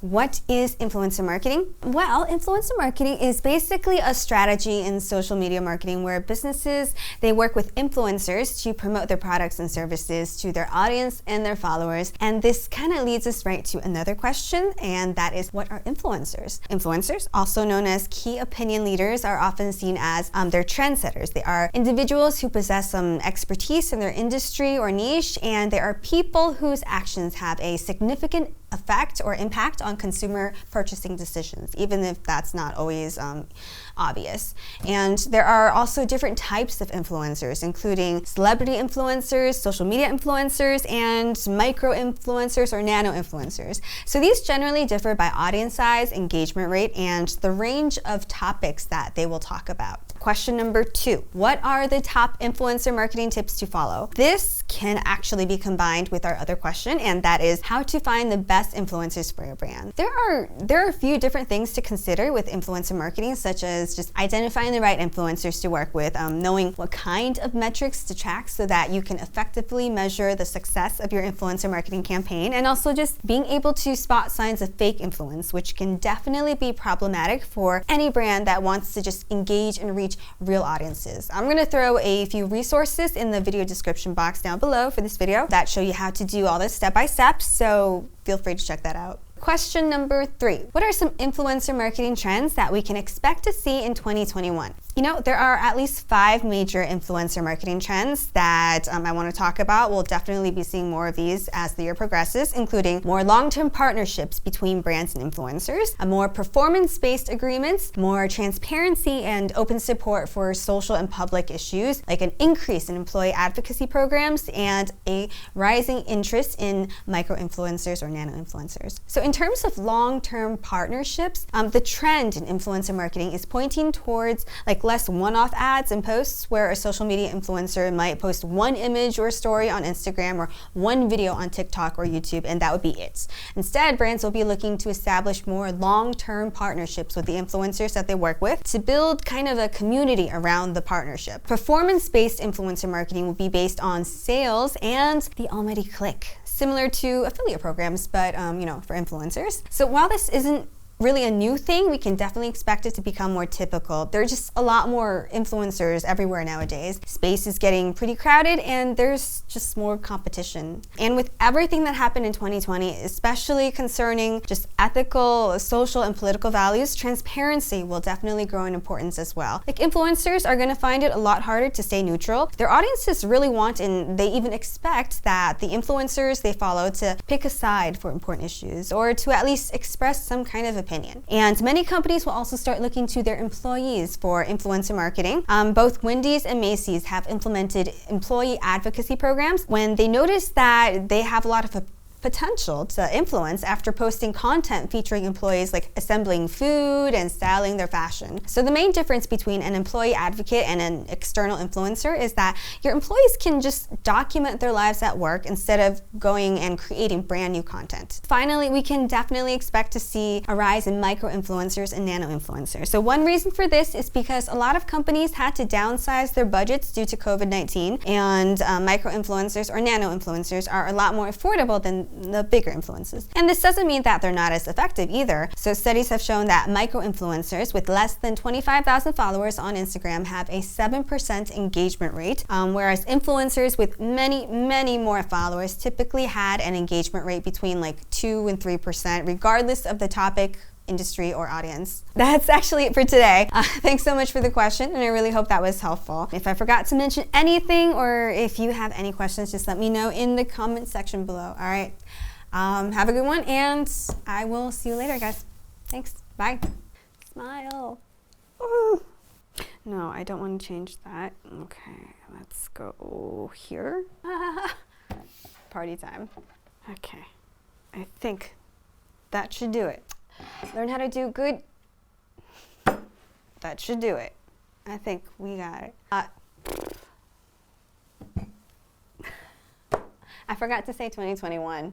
What is influencer marketing? Well, influencer marketing is basically a strategy in social media marketing where businesses, they work with influencers to promote their products and services to their audience and their followers. And this kind of leads us right to another question, and that is, what are influencers? Influencers, also known as key opinion leaders, are often seen as they're trendsetters. They are individuals who possess some expertise in their industry or niche, and they are people whose actions have a significant effect or impact on consumer purchasing decisions, even if that's not always obvious. And there are also different types of influencers, including celebrity influencers, social media influencers, and micro influencers or nano influencers. So these generally differ by audience size, engagement rate, and the range of topics that they will talk about. Question number 2, what are the top influencer marketing tips to follow? This can actually be combined with our other question, and that is how to find the best influencers for your brand. There are a few different things to consider with influencer marketing, such as just identifying the right influencers to work with, knowing what kind of metrics to track so that you can effectively measure the success of your influencer marketing campaign, and also just being able to spot signs of fake influence, which can definitely be problematic for any brand that wants to just engage and reach real audiences. I'm going to throw a few resources in the video description box down below for this video that show you how to do all this step by step, so feel free to check that out. Question number 3. What are some influencer marketing trends that we can expect to see in 2021? You know, there are at least 5 major influencer marketing trends that I want to talk about. We'll definitely be seeing more of these as the year progresses, including more long-term partnerships between brands and influencers, more performance-based agreements, more transparency and open support for social and public issues, like an increase in employee advocacy programs, and a rising interest in micro-influencers or nano-influencers. So in terms of long-term partnerships, the trend in influencer marketing is pointing towards less one-off ads and posts where a social media influencer might post one image or story on Instagram or one video on TikTok or YouTube, and that would be it. Instead, brands will be looking to establish more long-term partnerships with the influencers that they work with to build kind of a community around the partnership. Performance-based influencer marketing will be based on sales and the almighty click, similar to affiliate programs, but for influencers. So while this isn't really a new thing, we can definitely expect it to become more typical. There are just a lot more influencers everywhere nowadays. Space is getting pretty crowded and there's just more competition. And with everything that happened in 2020, especially concerning just ethical, social, and political values, transparency will definitely grow in importance as well. Influencers are going to find it a lot harder to stay neutral. Their audiences really want, and they even expect, that the influencers they follow to pick a side for important issues or to at least express some kind of opinion. And many companies will also start looking to their employees for influencer marketing. Both Wendy's and Macy's have implemented employee advocacy programs when they notice that they have a lot of potential to influence after posting content featuring employees assembling food and styling their fashion. So the main difference between an employee advocate and an external influencer is that your employees can just document their lives at work instead of going and creating brand new content. Finally, we can definitely expect to see a rise in micro influencers and nano influencers. So one reason for this is because a lot of companies had to downsize their budgets due to COVID-19, and micro influencers or nano influencers are a lot more affordable than the bigger influencers. And this doesn't mean that they're not as effective either. So studies have shown that micro influencers with less than 25,000 followers on Instagram have a 7% engagement rate, whereas influencers with many more followers typically had an engagement rate between 2 and 3%, regardless of the topic, industry, or audience. That's actually it for today. Thanks so much for the question, and I really hope that was helpful. If I forgot to mention anything, or if you have any questions, just let me know in the comment section below. All right. Have a good one, and I will see you later, guys. Thanks. Bye. Smile. Ooh. No, I don't want to change that. Okay, let's go here. Party time. Okay. I think that should do it. Learn how to do good. That should do it. I think we got it. I forgot to say 2021.